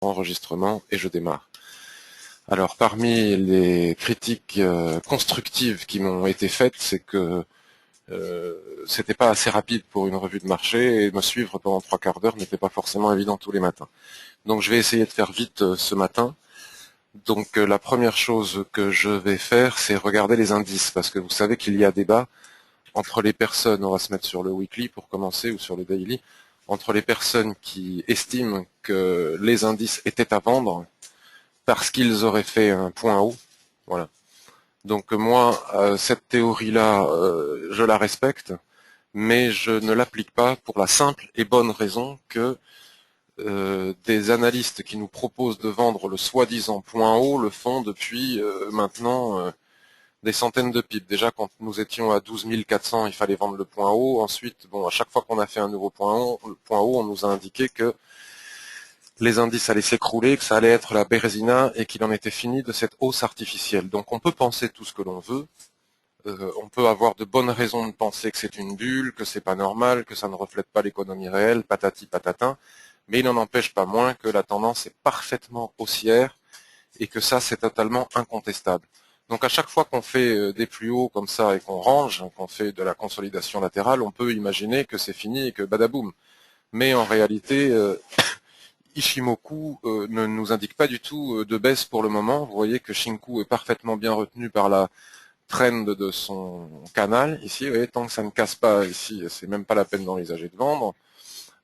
enregistrement et je démarre. Alors parmi les critiques constructives qui m'ont été faites, c'est que c'était pas assez rapide pour une revue de marché et me suivre pendant 3/4 d'heure n'était pas forcément évident tous les matins. Donc je vais essayer de faire vite ce matin. Donc la première chose que je vais faire, c'est regarder les indices, parce que vous savez qu'il y a débat entre les personnes, on va se mettre sur le weekly pour commencer, ou sur le daily, entre les personnes qui estiment que les indices étaient à vendre parce qu'ils auraient fait un point haut. Voilà. Donc moi, cette théorie-là, je la respecte, mais je ne l'applique pas pour la simple et bonne raison que des analystes qui nous proposent de vendre le soi-disant point haut le font depuis maintenant des centaines de pips. Déjà, quand nous étions à 12 400, il fallait vendre le point haut. Ensuite, bon, à chaque fois qu'on a fait un nouveau point haut, on nous a indiqué que les indices allaient s'écrouler, que ça allait être la bérésina et qu'il en était fini de cette hausse artificielle. Donc on peut penser tout ce que l'on veut, on peut avoir de bonnes raisons de penser que c'est une bulle, que c'est pas normal, que ça ne reflète pas l'économie réelle, patati patatin, mais il n'en empêche pas moins que la tendance est parfaitement haussière et que ça c'est totalement incontestable. Donc à chaque fois qu'on fait des plus hauts comme ça et qu'on range, qu'on fait de la consolidation latérale, on peut imaginer que c'est fini et que badaboum. Mais en réalité, Ishimoku ne nous indique pas du tout de baisse pour le moment. Vous voyez que Shinku est parfaitement bien retenu par la trend de son canal. Ici, vous voyez, tant que ça ne casse pas, ici, c'est même pas la peine d'envisager de vendre.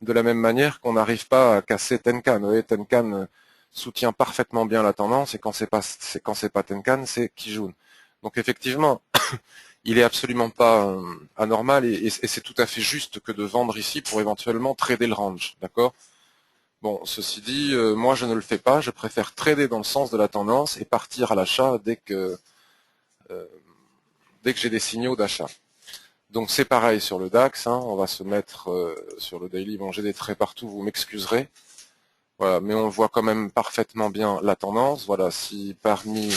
De la même manière qu'on n'arrive pas à casser Tenkan. Vous voyez, Tenkan soutient parfaitement bien la tendance et quand c'est pas Tenkan, c'est Kijun. Donc effectivement, il est absolument pas anormal et c'est tout à fait juste que de vendre ici pour éventuellement trader le range, d'accord? Bon, ceci dit, moi je ne le fais pas, je préfère trader dans le sens de la tendance et partir à l'achat euh, dès que j'ai des signaux d'achat. Donc c'est pareil sur le DAX, hein, on va se mettre sur le daily, bon j'ai des traits partout, vous m'excuserez. Voilà, mais on voit quand même parfaitement bien la tendance. Voilà, si parmi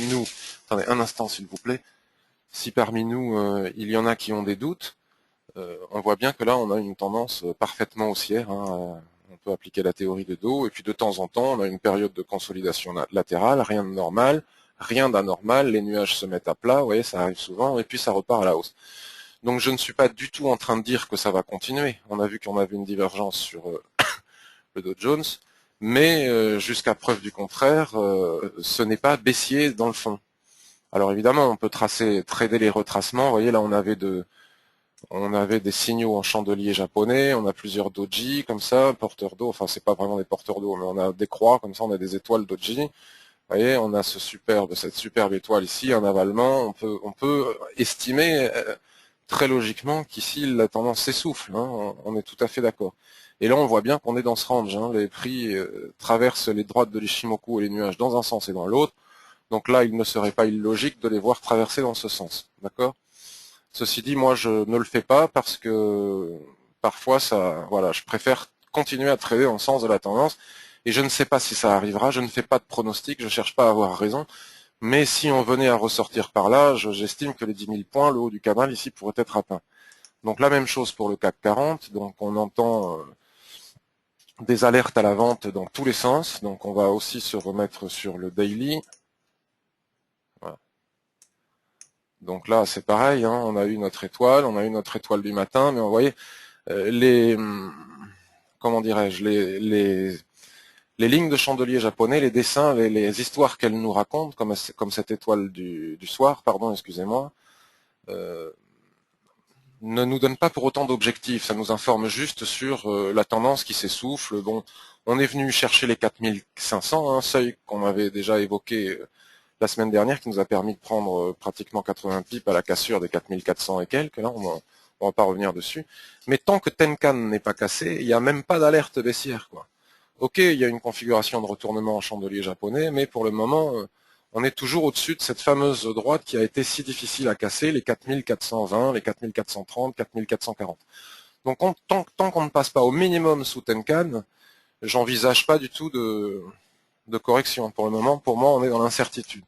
nous, attendez un instant s'il vous plaît, si parmi nous il y en a qui ont des doutes, on voit bien que là on a une tendance parfaitement haussière, hein, on peut appliquer la théorie de dos, et puis de temps en temps on a une période de consolidation latérale, rien de normal, rien d'anormal, les nuages se mettent à plat, vous voyez, ça arrive souvent, et puis ça repart à la hausse. Donc je ne suis pas du tout en train de dire que ça va continuer. On a vu qu'on avait une divergence sur le Dow Jones, mais jusqu'à preuve du contraire, ce n'est pas baissier dans le fond. Alors évidemment, on peut trader les retracements. Vous voyez, là, on avait des signaux en chandelier japonais, on a plusieurs doji comme ça, porteurs d'eau. Enfin, c'est pas vraiment des porteurs d'eau, mais on a des croix comme ça, on a des étoiles doji. Vous voyez, on a cette superbe étoile ici, un avalement. On peut estimer très logiquement qu'ici la tendance s'essouffle, hein, on est tout à fait d'accord. Et là on voit bien qu'on est dans ce range, hein, les prix traversent les droites de l'Ishimoku et les nuages dans un sens et dans l'autre, donc là il ne serait pas illogique de les voir traverser dans ce sens, d'accord? Ceci dit, moi je ne le fais pas parce que parfois voilà, je préfère continuer à trader dans le sens de la tendance, et je ne sais pas si ça arrivera, je ne fais pas de pronostic, je cherche pas à avoir raison, mais si on venait à ressortir par là, j'estime que les 10 000 points, le haut du canal ici pourrait être atteint. Donc la même chose pour le CAC 40, donc on entend des alertes à la vente dans tous les sens, donc on va aussi se remettre sur le daily. Voilà. Donc là c'est pareil, hein, on a eu notre étoile du matin, mais vous voyez, comment dirais-je, les lignes de chandelier japonais, les dessins, les histoires qu'elles nous racontent, comme cette étoile du soir, pardon, excusez-moi, ne nous donne pas pour autant d'objectifs, ça nous informe juste sur la tendance qui s'essouffle. Bon, on est venu chercher les 4500, un seuil qu'on avait déjà évoqué la semaine dernière, qui nous a permis de prendre pratiquement 80 pips à la cassure des 4400 et quelques, là on va pas revenir dessus. Mais tant que Tenkan n'est pas cassé, il n'y a même pas d'alerte baissière, quoi. Ok, il y a une configuration de retournement en chandelier japonais, mais pour le moment, on est toujours au-dessus de cette fameuse droite qui a été si difficile à casser, les 4420, les 4430, 4440. Donc tant qu'on ne passe pas au minimum sous Tenkan, j'envisage pas du tout de correction. Pour le moment, pour moi, on est dans l'incertitude.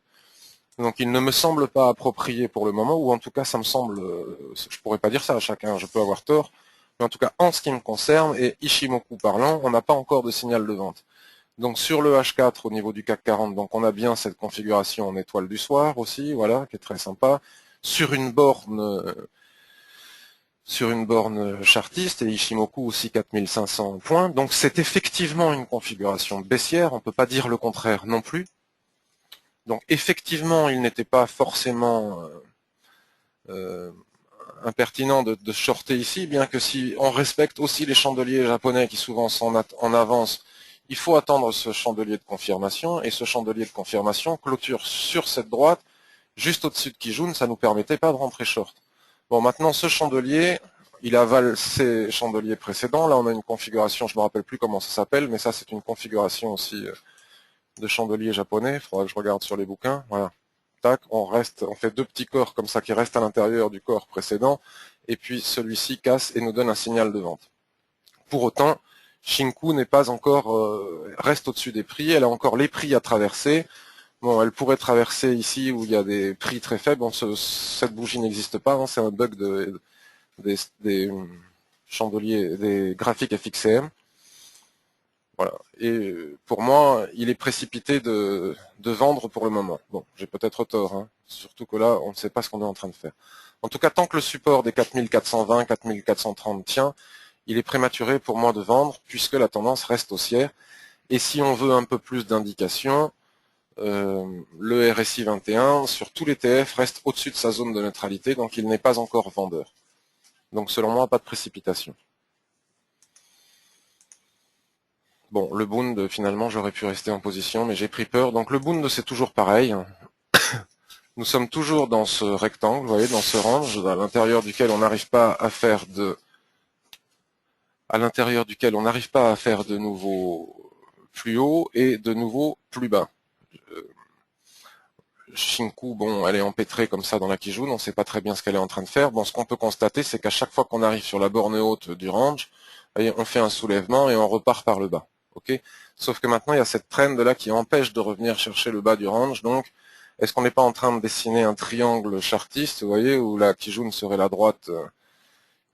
Donc il ne me semble pas approprié pour le moment, ou en tout cas ça me semble, je pourrais pas dire ça à chacun, je peux avoir tort, mais en tout cas en ce qui me concerne, et Ishimoku parlant, on n'a pas encore de signal de vente. Donc sur le H4 au niveau du CAC 40, donc on a bien cette configuration en étoile du soir aussi, voilà, qui est très sympa. Sur une borne chartiste et Ishimoku aussi 4500 points. Donc c'est effectivement une configuration baissière, on ne peut pas dire le contraire non plus. Donc effectivement, il n'était pas forcément impertinent de shorter ici, bien que si on respecte aussi les chandeliers japonais qui souvent sont en avance, il faut attendre ce chandelier de confirmation, et ce chandelier de confirmation clôture sur cette droite, juste au-dessus de Kijun, ça nous permettait pas de rentrer short. Bon, maintenant ce chandelier, il avale ses chandeliers précédents, là on a une configuration, je me rappelle plus comment ça s'appelle, mais ça c'est une configuration aussi de chandelier japonais, il faudra que je regarde sur les bouquins, voilà. Tac, on fait deux petits corps comme ça qui restent à l'intérieur du corps précédent, et puis celui-ci casse et nous donne un signal de vente. Pour autant, Shinku n'est pas encore, reste au-dessus des prix, elle a encore les prix à traverser. Bon, elle pourrait traverser ici où il y a des prix très faibles. Bon, cette bougie n'existe pas, hein, c'est un bug des chandeliers, des graphiques FXCM. Voilà. Et pour moi, il est précipité de vendre pour le moment. Bon, j'ai peut-être tort, hein. Surtout que là, on ne sait pas ce qu'on est en train de faire. En tout cas, tant que le support des 4420, 4430 tient, il est prématuré pour moi de vendre, puisque la tendance reste haussière. Et si on veut un peu plus d'indications, le RSI 21 sur tout l'ETF reste au-dessus de sa zone de neutralité, donc il n'est pas encore vendeur. Donc selon moi, pas de précipitation. Bon, le Bund, finalement, j'aurais pu rester en position, mais j'ai pris peur. Donc le Bund, c'est toujours pareil. Nous sommes toujours dans ce rectangle, vous voyez, dans ce range, à l'intérieur duquel on n'arrive pas à faire de nouveau plus haut et de nouveau plus bas. Shinku, bon, elle est empêtrée comme ça dans la Kijun, on ne sait pas très bien ce qu'elle est en train de faire. Bon, ce qu'on peut constater, c'est qu'à chaque fois qu'on arrive sur la borne haute du range, on fait un soulèvement et on repart par le bas. Okay, sauf que maintenant, il y a cette trend là qui empêche de revenir chercher le bas du range. Donc, est-ce qu'on n'est pas en train de dessiner un triangle chartiste, vous voyez, où la Kijun serait la droite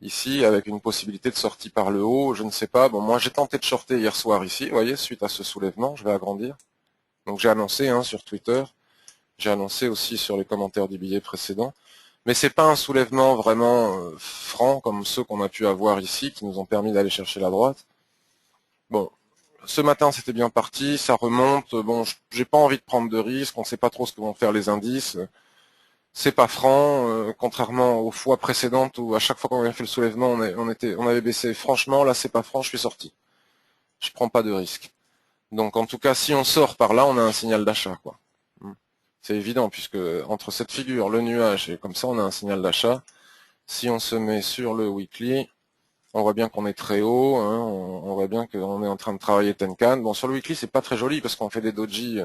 ici, avec une possibilité de sortie par le haut, je ne sais pas. Bon, moi, j'ai tenté de shorter hier soir ici, vous voyez, suite à ce soulèvement, je vais agrandir. Donc, j'ai annoncé sur Twitter. J'ai annoncé aussi sur les commentaires du billet précédent. Mais c'est pas un soulèvement vraiment franc comme ceux qu'on a pu avoir ici, qui nous ont permis d'aller chercher la droite. Bon, ce matin c'était bien parti, ça remonte. Bon, j'ai pas envie de prendre de risques, on sait pas trop ce que vont faire les indices. C'est pas franc, contrairement aux fois précédentes où à chaque fois qu'on avait fait le soulèvement, on avait baissé. Franchement, là c'est pas franc, je suis sorti. Je prends pas de risque. Donc en tout cas, si on sort par là, on a un signal d'achat, quoi. C'est évident, puisque entre cette figure, le nuage, et comme ça on a un signal d'achat. Si on se met sur le weekly, on voit bien qu'on est très haut, hein, on voit bien qu'on est en train de travailler Tenkan. Bon, sur le weekly, c'est pas très joli, parce qu'on fait des doji,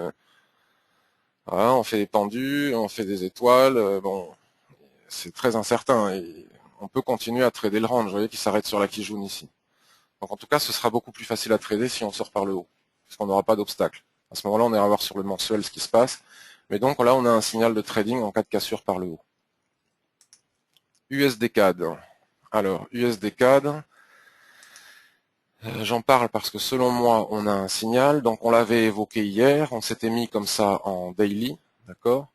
voilà, on fait des pendus, on fait des étoiles, bon, c'est très incertain, et on peut continuer à trader le range, vous voyez, qui s'arrête sur la Kijun ici. Donc en tout cas, ce sera beaucoup plus facile à trader si on sort par le haut, parce qu'on n'aura pas d'obstacle. À ce moment-là, on ira voir sur le mensuel ce qui se passe. Mais donc là, on a un signal de trading en cas de cassure par le haut. USD CAD. Alors, USD CAD, j'en parle parce que selon moi, on a un signal. Donc, on l'avait évoqué hier. On s'était mis comme ça en daily, d'accord.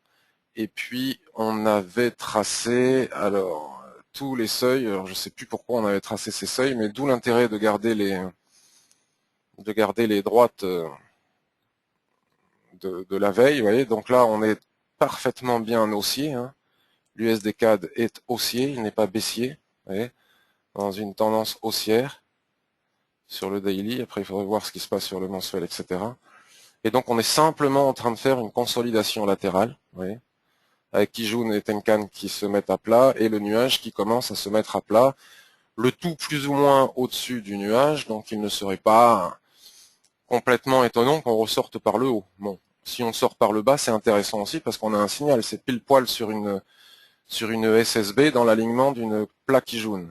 Et puis, on avait tracé, alors, tous les seuils. Alors, je ne sais plus pourquoi on avait tracé ces seuils, mais d'où l'intérêt de garder les droites de la veille, vous voyez. Donc là, on est parfaitement bien haussier, hein. L'USD CAD est haussier, il n'est pas baissier, vous voyez, dans une tendance haussière sur le daily. Après, il faudrait voir ce qui se passe sur le mensuel, etc. Et donc, on est simplement en train de faire une consolidation latérale, vous voyez, avec Kijun et Tenkan qui se mettent à plat et le nuage qui commence à se mettre à plat. Le tout plus ou moins au-dessus du nuage, donc il ne serait pas complètement étonnant qu'on ressorte par le haut. Bon, si on sort par le bas, c'est intéressant aussi parce qu'on a un signal, c'est pile poil sur une SSB dans l'alignement d'une plaque Kijun.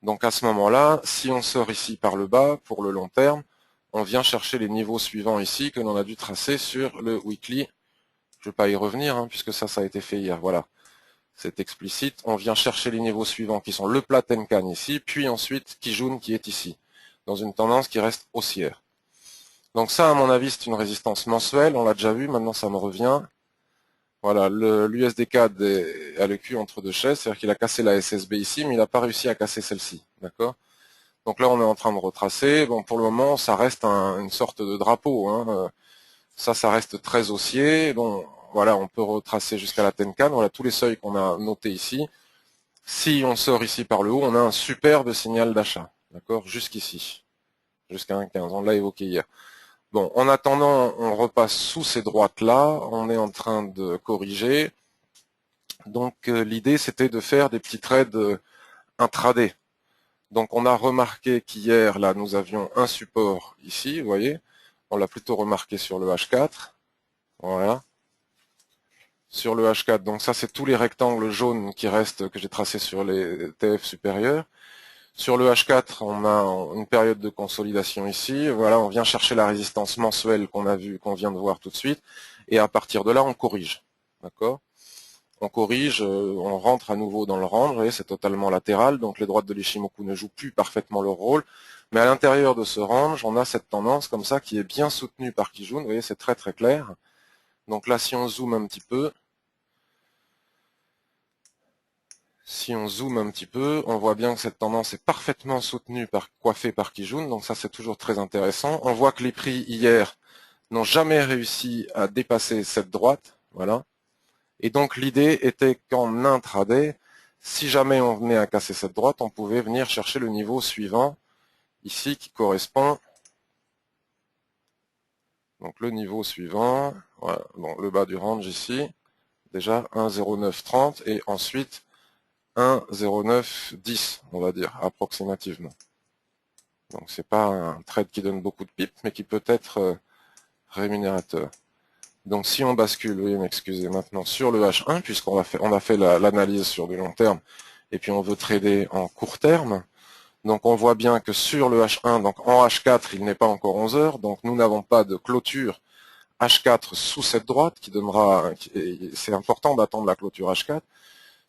Donc à ce moment-là, si on sort ici par le bas, pour le long terme, on vient chercher les niveaux suivants ici que l'on a dû tracer sur le weekly. Je ne vais pas y revenir, hein, puisque ça a été fait hier. Voilà, c'est explicite. On vient chercher les niveaux suivants qui sont le plat Tenkan ici, puis ensuite Kijun qui est ici, dans une tendance qui reste haussière. Donc ça, à mon avis, c'est une résistance mensuelle, on l'a déjà vu, maintenant ça me revient. Voilà, l'USD CAD a le cul entre deux chaises, c'est-à-dire qu'il a cassé la SSB ici, mais il n'a pas réussi à casser celle-ci, d'accord? Donc là, on est en train de retracer. Bon, pour le moment, ça reste une sorte de drapeau, hein. Ça reste très haussier. Bon, voilà, on peut retracer jusqu'à la Tenkan. Voilà tous les seuils qu'on a notés ici. Si on sort ici par le haut, on a un superbe signal d'achat, d'accord? Jusqu'ici, jusqu'à 1,15. On l'a évoqué hier. Bon, en attendant, on repasse sous ces droites-là. On est en train de corriger. Donc, l'idée, c'était de faire des petits trades intraday. Donc, on a remarqué qu'hier, là, nous avions un support ici, vous voyez. On l'a plutôt remarqué sur le H4. Voilà. Sur le H4, donc ça, c'est tous les rectangles jaunes qui restent, que j'ai tracés sur les TF supérieurs. Sur le H4, on a une période de consolidation ici. Voilà, on vient chercher la résistance mensuelle qu'on vient de voir tout de suite. Et à partir de là, on corrige. D'accord? On corrige, on rentre à nouveau dans le range. Vous voyez, c'est totalement latéral. Donc les droites de l'Ishimoku ne jouent plus parfaitement leur rôle. Mais à l'intérieur de ce range, on a cette tendance comme ça qui est bien soutenue par Kijun. Vous voyez, c'est très très clair. Donc là, si on zoome un petit peu, on voit bien que cette tendance est parfaitement soutenue coiffée par Kijun, donc ça c'est toujours très intéressant. On voit que les prix hier n'ont jamais réussi à dépasser cette droite, voilà. Et donc l'idée était qu'en intraday, si jamais on venait à casser cette droite, on pouvait venir chercher le niveau suivant, ici qui correspond, donc le niveau suivant, voilà, bon, le bas du range ici, déjà 1,0930 et ensuite 1,0910, on va dire, approximativement. Donc c'est pas un trade qui donne beaucoup de pips, mais qui peut être rémunérateur. Donc si on bascule, oui, m'excusez, maintenant sur le H1, puisqu'on a fait l'analyse sur du long terme, et puis on veut trader en court terme, donc on voit bien que sur le H1, donc en H4, il n'est pas encore 11 heures, donc nous n'avons pas de clôture H4 sous cette droite, qui donnera, c'est important d'attendre la clôture H4.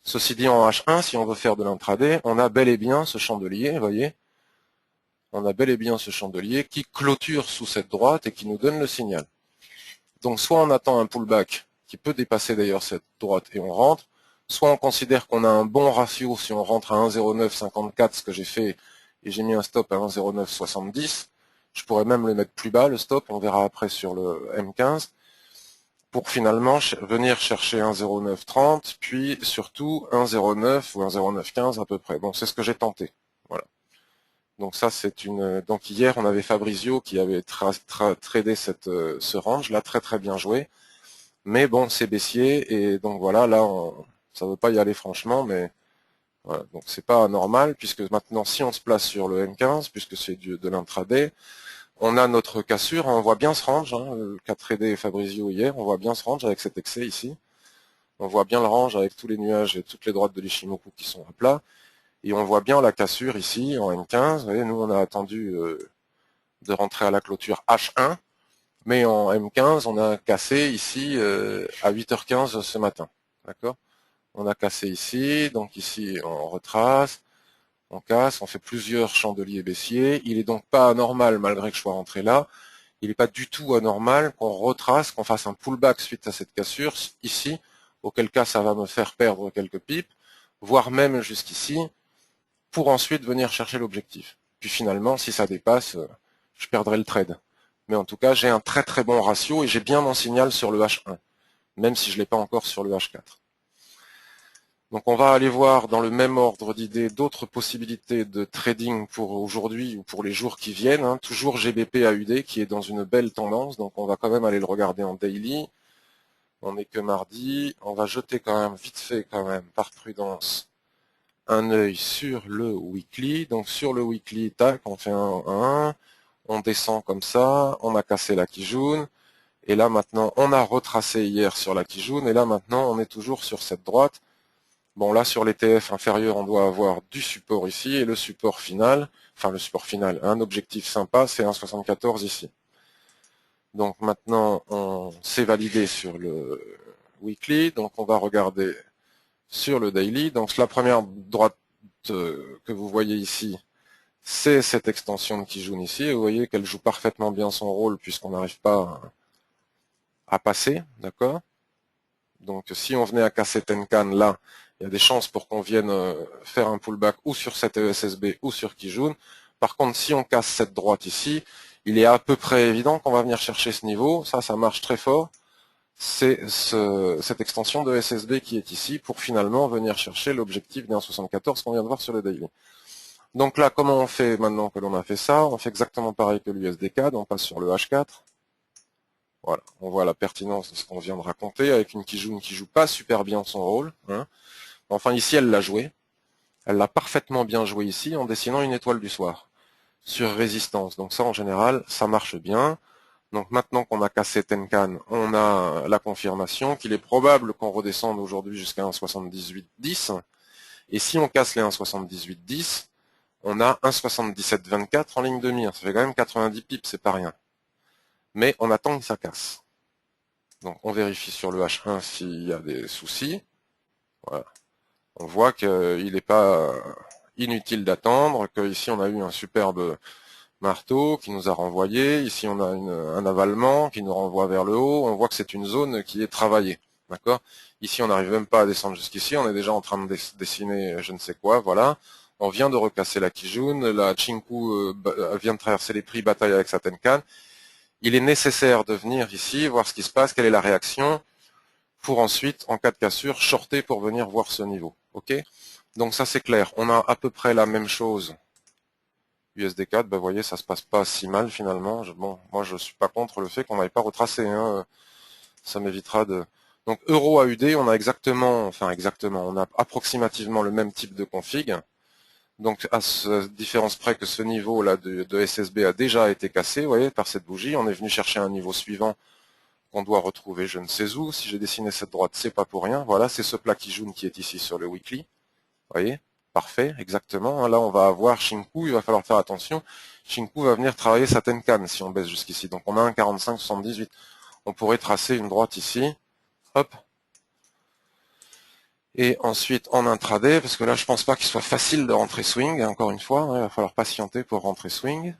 Ceci dit, en H1, si on veut faire de l'intraday, on a bel et bien ce chandelier, vous voyez, on a bel et bien ce chandelier qui clôture sous cette droite et qui nous donne le signal. Donc soit on attend un pullback qui peut dépasser d'ailleurs cette droite et on rentre, soit on considère qu'on a un bon ratio si on rentre à 1,0954, ce que j'ai fait, et j'ai mis un stop à 1,0970. Je pourrais même le mettre plus bas, le stop, on verra après sur le M15, pour finalement venir chercher 1,0930, puis surtout 1,09 ou 1,0915 à peu près. Bon, c'est ce que j'ai tenté. Voilà. Donc ça, c'est une. Donc hier, on avait Fabrizio qui avait tradé ce range là, très très bien joué. Mais bon, c'est baissier et donc voilà, là, ça ne veut pas y aller franchement, mais voilà. Donc c'est pas normal puisque maintenant, si on se place sur le M15, puisque c'est de l'intraday, on a notre cassure, on voit bien ce range, hein, qu'a tradé Fabrizio hier, on voit bien ce range avec cet excès ici. On voit bien le range avec tous les nuages et toutes les droites de l'Ishimoku qui sont à plat. Et on voit bien la cassure ici en M15. Vous voyez, nous on a attendu de rentrer à la clôture H1, mais en M15 on a cassé ici à 8h15 ce matin. D'accord? On a cassé ici, donc ici on retrace, on casse, on fait plusieurs chandeliers baissiers. Il est donc pas anormal, malgré que je sois rentré là, il n'est pas du tout anormal qu'on retrace, qu'on fasse un pullback suite à cette cassure ici, auquel cas ça va me faire perdre quelques pips, voire même jusqu'ici, pour ensuite venir chercher l'objectif. Puis finalement, si ça dépasse, je perdrai le trade. Mais en tout cas, j'ai un très très bon ratio et j'ai bien mon signal sur le H1, même si je ne l'ai pas encore sur le H4. Donc on va aller voir dans le même ordre d'idées d'autres possibilités de trading pour aujourd'hui ou pour les jours qui viennent. Hein. Toujours GBP AUD qui est dans une belle tendance, donc on va quand même aller le regarder en daily. On n'est que mardi. On va jeter quand même vite fait quand même par prudence un œil sur le weekly. Donc sur le weekly, tac, on fait un, on descend comme ça, on a cassé la Kijun, et là maintenant on a retracé hier sur la Kijun, et là maintenant on est toujours sur cette droite. Bon là sur les TF inférieurs on doit avoir du support ici, et le support final, enfin le support final, un objectif sympa, c'est 1,74 ici. Donc maintenant on s'est validé sur le weekly, donc on va regarder sur le daily. Donc la première droite que vous voyez ici, c'est cette extension de Kijun ici, et vous voyez qu'elle joue parfaitement bien son rôle puisqu'on n'arrive pas à passer, d'accord? Donc si on venait à casser Tenkan là, il y a des chances pour qu'on vienne faire un pullback ou sur cette ESSB ou sur Kijun. Par contre, si on casse cette droite ici, il est à peu près évident qu'on va venir chercher ce niveau. Ça marche très fort. C'est cette extension de SSB qui est ici pour finalement venir chercher l'objectif des 1,74 qu'on vient de voir sur le daily. Donc là, comment on fait maintenant que l'on a fait ça? On fait exactement pareil que l'USD-CAD, on passe sur le H4. Voilà, on voit la pertinence de ce qu'on vient de raconter, avec une Kijun qui joue pas super bien son rôle. Hein. Enfin, ici, elle l'a joué. Elle l'a parfaitement bien joué ici, en dessinant une étoile du soir, sur résistance. Donc ça, en général, ça marche bien. Donc maintenant qu'on a cassé Tenkan, on a la confirmation qu'il est probable qu'on redescende aujourd'hui jusqu'à 1,7810. Et si on casse les 1,7810, on a 1,7724 en ligne de mire. Ça fait quand même 90 pips, c'est pas rien. Mais on attend que ça casse. Donc on vérifie sur le H1 s'il y a des soucis. Voilà. On voit qu'il n'est pas inutile d'attendre, qu'ici on a eu un superbe marteau qui nous a renvoyé, ici on a un avalement qui nous renvoie vers le haut, on voit que c'est une zone qui est travaillée. D'accord. Ici on n'arrive même pas à descendre jusqu'ici, on est déjà en train de dessiner je ne sais quoi, voilà. On vient de recasser la Kijun, la Chinku vient de traverser les prix, bataille avec sa Tenkan. Il est nécessaire de venir ici, voir ce qui se passe, quelle est la réaction, pour ensuite, en cas de cassure, shorter pour venir voir ce niveau. Ok. Donc ça c'est clair. On a à peu près la même chose. USD4, ben vous voyez, ça se passe pas si mal finalement. Bon, moi je suis pas contre le fait qu'on n'aille pas retracer. Hein. Ça m'évitera de. Donc euro AUD, on a exactement, on a approximativement le même type de config. Donc à ce différence près que ce niveau là de SSB a déjà été cassé, vous voyez, par cette bougie, on est venu chercher un niveau suivant qu'on doit retrouver je ne sais où. Si j'ai dessiné cette droite, c'est pas pour rien. Voilà, c'est ce plat Kijun qui est ici sur le weekly. Vous voyez, parfait, exactement. Là, on va avoir Shinku, il va falloir faire attention. Shinku va venir travailler sa Tenkan si on baisse jusqu'ici. Donc on a un 45,78. On pourrait tracer une droite ici. Hop. Et ensuite en intraday, parce que là je pense pas qu'il soit facile de rentrer swing, encore une fois, hein, il va falloir patienter pour rentrer swing.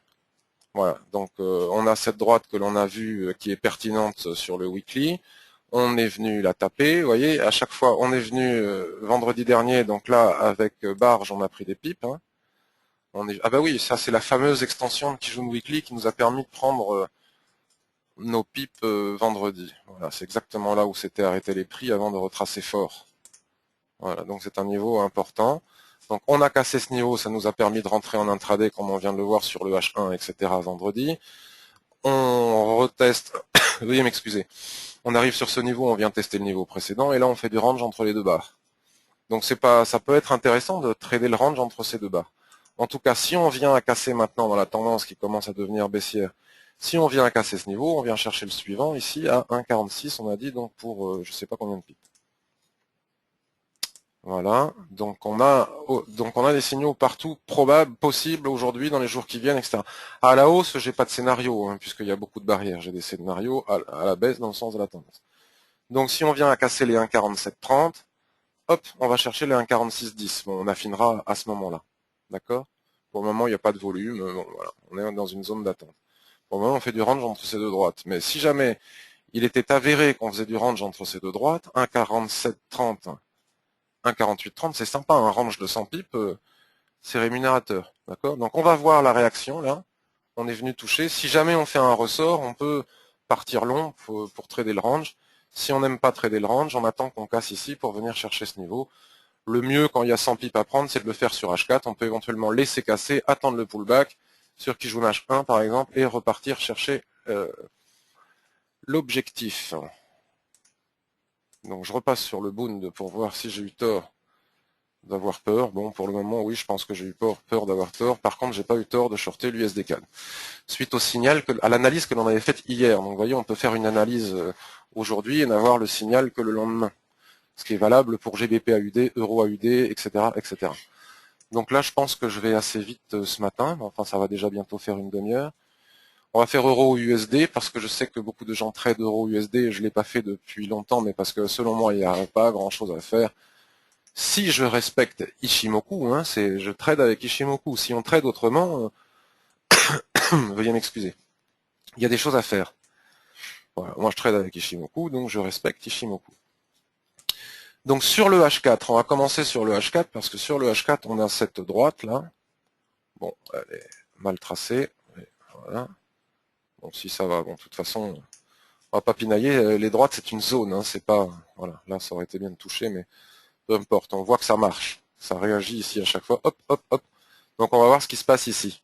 Voilà, donc on a cette droite que l'on a vue qui est pertinente sur le weekly. On est venu la taper, vous voyez, à chaque fois on est venu vendredi dernier, donc là avec Barge on a pris des pipes. Hein. Ah bah oui, ça c'est la fameuse extension de Kijun Weekly qui nous a permis de prendre nos pipes vendredi. Voilà, c'est exactement là où s'étaient arrêtés les prix avant de retracer fort. Voilà, donc c'est un niveau important. Donc on a cassé ce niveau, ça nous a permis de rentrer en intraday comme on vient de le voir sur le H1, etc. vendredi. On reteste, veuillez m'excuser, on arrive sur ce niveau, on vient tester le niveau précédent, et là on fait du range entre les deux barres. Donc c'est pas, ça peut être intéressant de trader le range entre ces deux barres. En tout cas, si on vient à casser maintenant dans la tendance qui commence à devenir baissière, si on vient à casser ce niveau, on vient chercher le suivant ici à 1,46, on a dit, donc pour je ne sais pas combien de pips. Voilà, donc on a des signaux partout probables, possibles aujourd'hui, dans les jours qui viennent, etc. À la hausse, j'ai pas de scénario, hein, puisqu'il y a beaucoup de barrières. J'ai des scénarios à la baisse dans le sens de la tendance. Donc si on vient à casser les 1,4730, hop, on va chercher les 1,4610. Bon, on affinera à ce moment-là. D'accord? Pour le moment, il n'y a pas de volume. Bon, voilà, on est dans une zone d'attente. Pour le moment, on fait du range entre ces deux droites. Mais si jamais il était avéré qu'on faisait du range entre ces deux droites, 1,4730, 1,4830, c'est sympa, un range de 100 pips, c'est rémunérateur. D'accord? Donc on va voir la réaction là. On est venu toucher. Si jamais on fait un ressort, on peut partir long pour trader le range. Si on n'aime pas trader le range, on attend qu'on casse ici pour venir chercher ce niveau. Le mieux quand il y a 100 pips à prendre, c'est de le faire sur H4. On peut éventuellement laisser casser, attendre le pullback sur Kijun H1 par exemple et repartir chercher l'objectif. Donc je repasse sur le Bund pour voir si j'ai eu tort d'avoir peur. Bon, pour le moment, oui, je pense que j'ai eu peur d'avoir tort. Par contre, j'ai pas eu tort de shorter l'USD-CAD. Suite au signal, à l'analyse que l'on avait faite hier. Donc, vous voyez, on peut faire une analyse aujourd'hui et n'avoir le signal que le lendemain. Ce qui est valable pour GBP AUD, Euro AUD, etc., etc. Donc là, je pense que je vais assez vite ce matin. Enfin, ça va déjà bientôt faire une demi-heure. On va faire Euro USD parce que je sais que beaucoup de gens tradent Euro USD. Je l'ai pas fait depuis longtemps, mais parce que selon moi, il n'y a pas grand-chose à faire. Si je respecte Ichimoku, hein, je trade avec Ichimoku. Si on trade autrement, veuillez m'excuser. Il y a des choses à faire. Voilà, moi je trade avec Ichimoku, donc je respecte Ichimoku. Donc sur le H4, on va commencer sur le H4, parce que sur le H4, on a cette droite là. Bon, elle est mal tracée. Voilà. Bon, si ça va, bon, de toute façon, on va pas pinailler. Les droites, c'est une zone, hein, c'est pas. Voilà, là ça aurait été bien de toucher, mais peu importe, on voit que ça marche. Ça réagit ici à chaque fois. Hop, hop, hop. Donc on va voir ce qui se passe ici.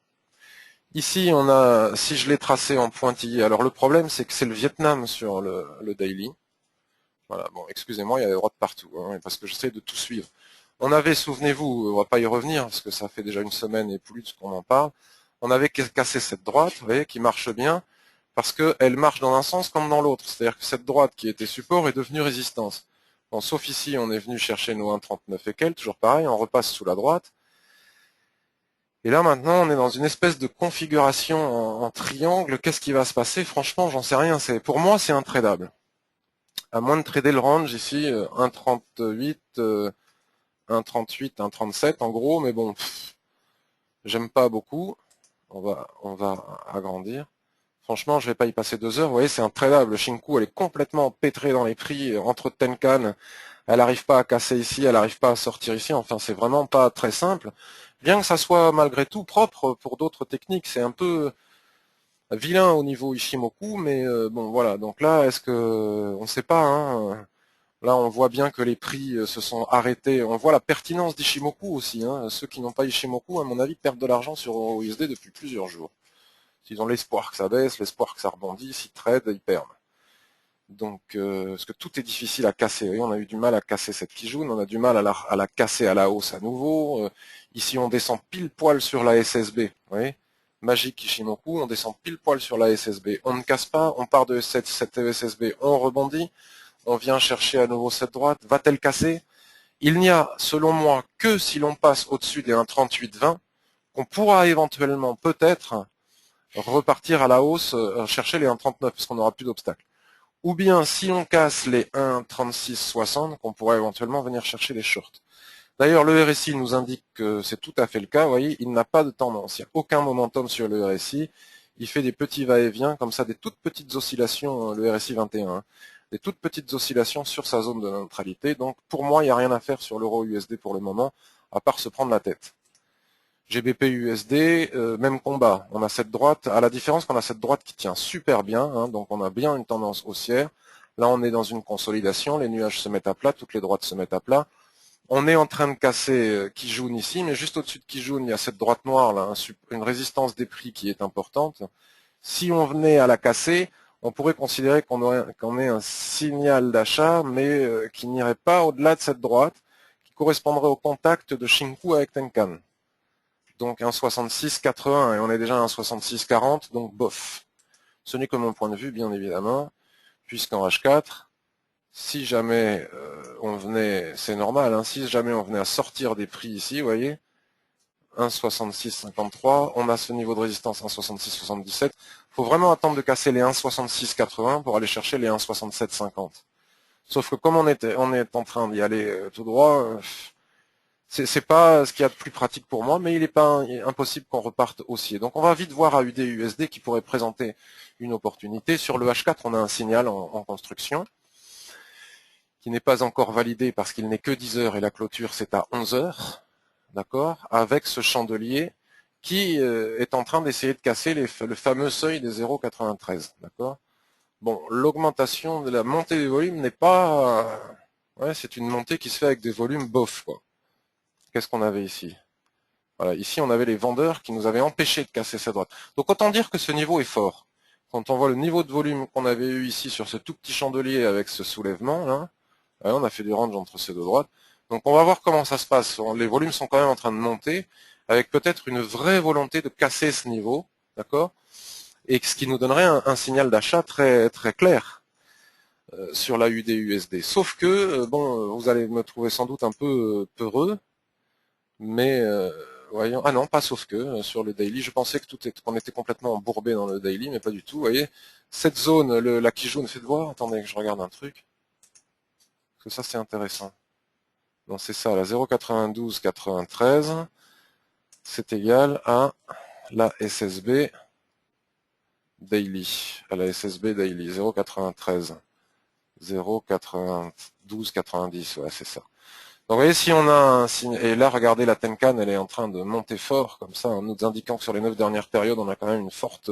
Ici, on a, si je l'ai tracé en pointillé, alors le problème, c'est que c'est le Vietnam sur le daily. Voilà, bon, excusez-moi, il y a des droites partout, hein, parce que j'essaie de tout suivre. On avait, souvenez-vous, on va pas y revenir, parce que ça fait déjà une semaine et plus qu'on en parle, on avait cassé cette droite, vous voyez, qui marche bien, parce qu'elle marche dans un sens comme dans l'autre. C'est-à-dire que cette droite qui était support est devenue résistance. Bon, sauf ici, on est venu chercher nos 1,39 et quelques, toujours pareil, on repasse sous la droite. Et là, maintenant, on est dans une espèce de configuration en triangle. Qu'est-ce qui va se passer? Franchement, j'en sais rien. Pour moi, c'est intradable. À moins de trader le range ici, 1,38, 1,38, 1,37 en gros, mais bon, j'aime pas beaucoup. On va agrandir. Franchement, je vais pas y passer 2 heures. Vous voyez, c'est intradable. Le Shinku, elle est complètement pétrée dans les prix entre Tenkan. Elle n'arrive pas à casser ici, elle n'arrive pas à sortir ici. Enfin, c'est vraiment pas très simple. Bien que ça soit malgré tout propre pour d'autres techniques, c'est un peu vilain au niveau Ishimoku, mais bon, voilà. Donc là, est-ce que on ne sait pas, hein. Là, on voit bien que les prix se sont arrêtés. On voit la pertinence d'Ishimoku aussi, hein. Ceux qui n'ont pas Ishimoku, à mon avis, perdent de l'argent sur EURUSD depuis plusieurs jours. S'ils ont l'espoir que ça baisse, l'espoir que ça rebondisse, s'ils tradent, ils perdent. Donc, parce que tout est difficile à casser. Vous voyez, on a eu du mal à casser cette Kijun, on a du mal à la casser à la hausse à nouveau. Ici, on descend pile poil sur la SSB. Vous voyez, Magic Ishimoku, on descend pile poil sur la SSB. On ne casse pas, on part de cette SSB, on rebondit, on vient chercher à nouveau cette droite. Va-t-elle casser? Il n'y a, selon moi, que si l'on passe au-dessus des 1,3820 qu'on pourra éventuellement, peut-être, repartir à la hausse, chercher les 1,39, parce qu'on n'aura plus d'obstacles. Ou bien, si on casse les 1,3660, qu'on pourrait éventuellement venir chercher les shorts. D'ailleurs, le RSI nous indique que c'est tout à fait le cas. Vous voyez, il n'a pas de tendance. Il n'y a aucun momentum sur le RSI. Il fait des petits va-et-vient, comme ça, des toutes petites oscillations, le RSI 21, hein, des toutes petites oscillations sur sa zone de neutralité. Donc, pour moi, il n'y a rien à faire sur l'euro USD pour le moment, à part se prendre la tête. GBP USD, même combat. On a cette droite, à la différence qu'on a cette droite qui tient super bien, hein, donc on a bien une tendance haussière. Là, on est dans une consolidation, les nuages se mettent à plat, toutes les droites se mettent à plat. On est en train de casser Kijun ici, mais juste au-dessus de Kijun, il y a cette droite noire, là, une résistance des prix qui est importante. Si on venait à la casser, on pourrait considérer qu'on ait un signal d'achat, mais qui n'irait pas au-delà de cette droite, qui correspondrait au contact de Shinku avec Tenkan. Donc un 66,80 et on est déjà à un 66,40, donc bof. Ce n'est que mon point de vue, bien évidemment, puisqu'en H4, si jamais on venait, c'est normal, hein, si jamais on venait à sortir des prix ici, vous voyez, 1,66,53, on a ce niveau de résistance 1,66,77. Il faut vraiment attendre de casser les 1,66,80 pour aller chercher les 1,67,50. Sauf que comme on est en train d'y aller tout droit, c'est pas ce qu'il y a de plus pratique pour moi, mais il n'est pas impossible qu'on reparte haussier. Donc on va vite voir AUD USD qui pourrait présenter une opportunité. Sur le H4, on a un signal en construction qui n'est pas encore validé parce qu'il n'est que 10 heures et la clôture c'est à 11 heures, d'accord, avec ce chandelier qui est en train d'essayer de casser le fameux seuil des 0,93, d'accord. Bon, l'augmentation de la montée des volumes n'est pas... Ouais, c'est une montée qui se fait avec des volumes bof, quoi. Qu'est-ce qu'on avait ici? Voilà, ici on avait les vendeurs qui nous avaient empêché de casser cette droite. Donc autant dire que ce niveau est fort. Quand on voit le niveau de volume qu'on avait eu ici sur ce tout petit chandelier avec ce soulèvement, là, on a fait du range entre ces deux droites. Donc on va voir comment ça se passe. Les volumes sont quand même en train de monter, avec peut-être une vraie volonté de casser ce niveau, d'accord? Et ce qui nous donnerait un signal d'achat très très clair sur la UD/USD. Sauf que, bon, vous allez me trouver sans doute un peu peureux, mais voyons, ah non, pas sauf que sur le daily, je pensais que qu'on était complètement embourbé dans le daily, mais pas du tout. Vous voyez, cette zone, la Kijun, faites voir. Attendez que je regarde un truc, parce que ça c'est intéressant. Donc c'est ça, la 0,9293, c'est égal à la SSB daily, à la SSB daily, 0,93, 0,9290, ouais, c'est ça. Donc vous voyez, si on a un signe, et là regardez la Tenkan, elle est en train de monter fort, comme ça, en nous indiquant que sur les 9 dernières périodes, on a quand même une forte...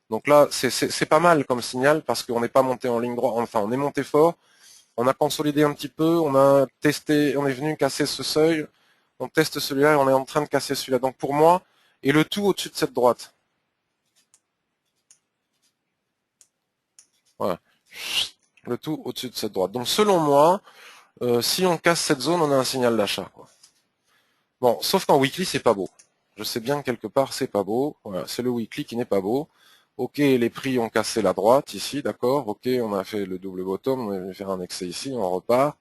Donc là, c'est pas mal comme signal, parce qu'on n'est pas monté en ligne droite, enfin on est monté fort, on a consolidé un petit peu, on a testé, on est venu casser ce seuil, on teste celui-là et on est en train de casser celui-là. Donc pour moi, et le tout au-dessus de cette droite. Voilà. Le tout au-dessus de cette droite. Donc selon moi, si on casse cette zone, on a un signal d'achat. Bon, sauf qu'en weekly, c'est pas beau. Je sais bien que quelque part, c'est pas beau. Voilà, c'est le weekly qui n'est pas beau. Ok, les prix ont cassé la droite ici, d'accord. Ok, on a fait le double bottom, on va faire un excès ici, on repart.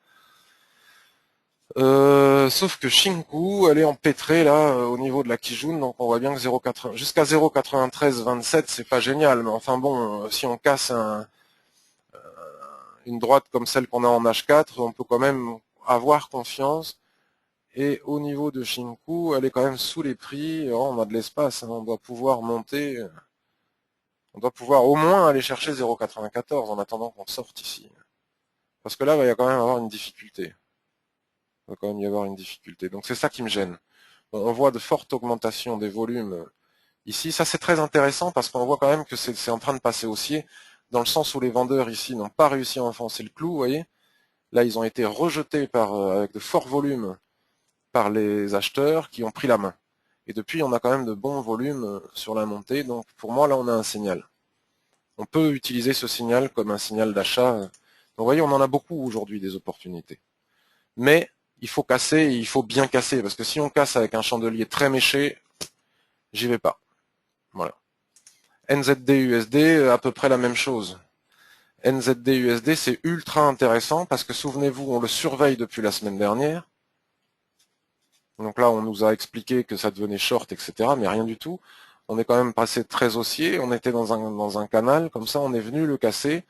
Sauf que Shinku, elle est empêtrée là au niveau de la Kijun, donc on voit bien que 0,80 jusqu'à 0,9327, c'est pas génial, mais enfin bon, si on casse une droite comme celle qu'on a en H4, on peut quand même avoir confiance. Et au niveau de Shinku, elle est quand même sous les prix. Oh, on a de l'espace, hein, on doit pouvoir monter, on doit pouvoir au moins aller chercher 0,94 en attendant qu'on sorte ici. Parce que là, il va y quand même avoir une difficulté. Il va quand même y avoir une difficulté. Donc c'est ça qui me gêne. On voit de fortes augmentations des volumes ici. Ça, c'est très intéressant parce qu'on voit quand même que c'est en train de passer haussier, dans le sens où les vendeurs ici n'ont pas réussi à enfoncer le clou, vous voyez. Là, ils ont été rejetés avec de forts volumes par les acheteurs qui ont pris la main. Et depuis, on a quand même de bons volumes sur la montée. Donc, pour moi, là, on a un signal. On peut utiliser ce signal comme un signal d'achat. Donc, vous voyez, on en a beaucoup aujourd'hui des opportunités. Mais il faut casser et il faut bien casser. Parce que si on casse avec un chandelier très méché, j'y vais pas. Voilà. NZD-USD, à peu près la même chose. NZD-USD, c'est ultra intéressant parce que souvenez-vous, on le surveille depuis la semaine dernière. Donc là, on nous a expliqué que ça devenait short, etc. Mais rien du tout. On est quand même passé très haussier. On était dans un canal. Comme ça, on est venu le casser.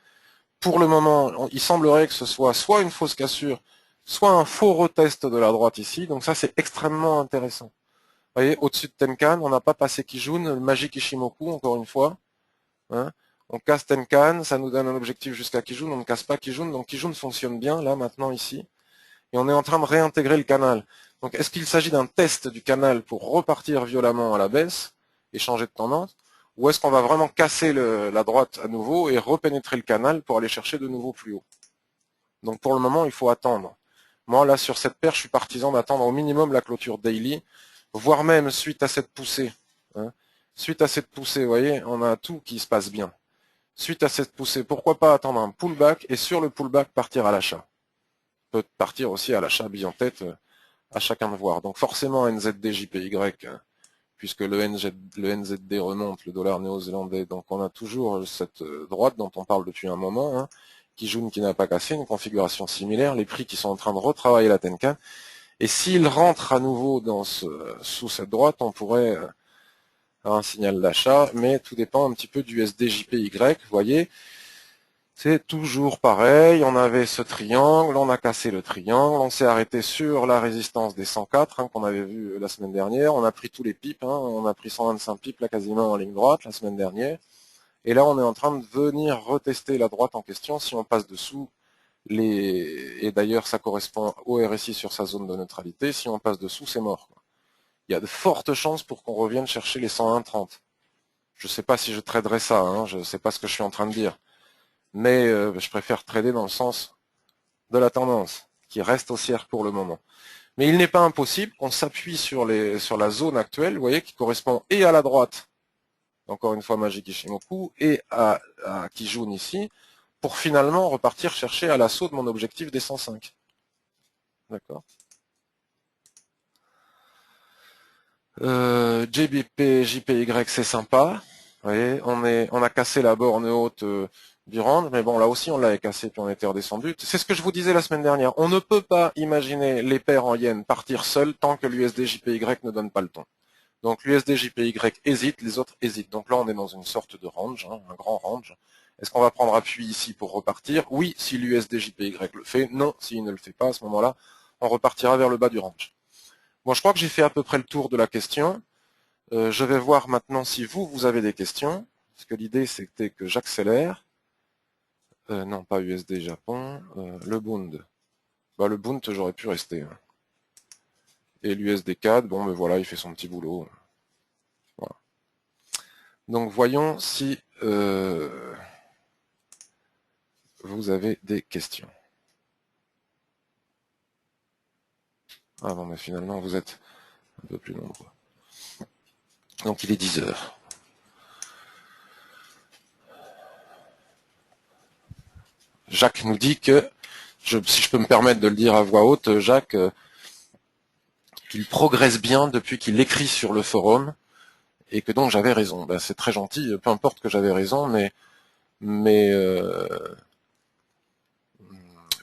Pour le moment, il semblerait que ce soit une fausse cassure, soit un faux retest de la droite ici. Donc ça, c'est extrêmement intéressant. Vous voyez, au-dessus de Tenkan, on n'a pas passé Kijun, le Magic Ishimoku, encore une fois. Hein. On casse Tenkan, ça nous donne un objectif jusqu'à Kijun, on ne casse pas Kijun, donc Kijun fonctionne bien, là, maintenant, ici. Et on est en train de réintégrer le canal. Donc, est-ce qu'il s'agit d'un test du canal pour repartir violemment à la baisse et changer de tendance, ou est-ce qu'on va vraiment casser la droite à nouveau et repénétrer le canal pour aller chercher de nouveau plus haut? Donc, pour le moment, il faut attendre. Moi, là, sur cette paire, je suis partisan d'attendre au minimum la clôture daily, voire même suite à cette poussée. Hein. Suite à cette poussée, vous voyez, on a tout qui se passe bien. Suite à cette poussée, pourquoi pas attendre un pullback et sur le pullback partir à l'achat. Peut partir aussi à l'achat bille en tête, à chacun de voir. Donc forcément NZD, JPY, puisque le NZD remonte, le dollar néo-zélandais. Donc on a toujours cette droite dont on parle depuis un moment, hein, qui n'a pas cassé, une configuration similaire, les prix qui sont en train de retravailler la Tenkan. Et s'il rentre à nouveau sous cette droite, on pourrait avoir un signal d'achat, mais tout dépend un petit peu du SDJPY, vous voyez. C'est toujours pareil, on avait ce triangle, on a cassé le triangle, on s'est arrêté sur la résistance des 104 hein, qu'on avait vu la semaine dernière, on a pris tous les pips, hein, on a pris 125 pips là quasiment en ligne droite la semaine dernière, et là on est en train de venir retester la droite en question si on passe dessous et d'ailleurs ça correspond au RSI sur sa zone de neutralité, si on passe dessous c'est mort. Il y a de fortes chances pour qu'on revienne chercher les 101,30. Je ne sais pas si je traderai ça, hein, je ne sais pas ce que je suis en train de dire. Mais je préfère trader dans le sens de la tendance, qui reste haussière pour le moment. Mais il n'est pas impossible qu'on s'appuie sur la zone actuelle, vous voyez, qui correspond et à la droite, encore une fois Magic Ishimoku, et à Kijun ici, pour finalement repartir chercher à l'assaut de mon objectif des 105. D'accord. JBP, JPY, c'est sympa. Vous voyez, on a cassé la borne haute du range, mais bon, là aussi, on l'avait cassé, puis on était redescendu. C'est ce que je vous disais la semaine dernière. On ne peut pas imaginer les paires en yens partir seuls tant que l'USD JPY ne donne pas le ton. Donc, l'USD JPY hésite, les autres hésitent. Donc là, on est dans une sorte de range, hein, un grand range. Est-ce qu'on va prendre appui ici pour repartir? Oui, si l'USD JPY le fait. Non, s'il ne le fait pas, à ce moment-là, on repartira vers le bas du range. Bon, je crois que j'ai fait à peu près le tour de la question. Je vais voir maintenant si vous avez des questions, parce que l'idée c'était que j'accélère. Non, pas USD Japon, le Bund. Bah, le Bund, j'aurais pu rester. Hein. Et l'USD CAD, bon, mais voilà, il fait son petit boulot. Voilà. Donc, voyons si vous avez des questions. Ah bon, mais finalement, vous êtes un peu plus nombreux. Donc, il est 10 heures. Jacques nous dit que, si je peux me permettre de le dire à voix haute, Jacques, qu'il progresse bien depuis qu'il écrit sur le forum, et que donc j'avais raison. Ben, c'est très gentil, peu importe que j'avais raison, mais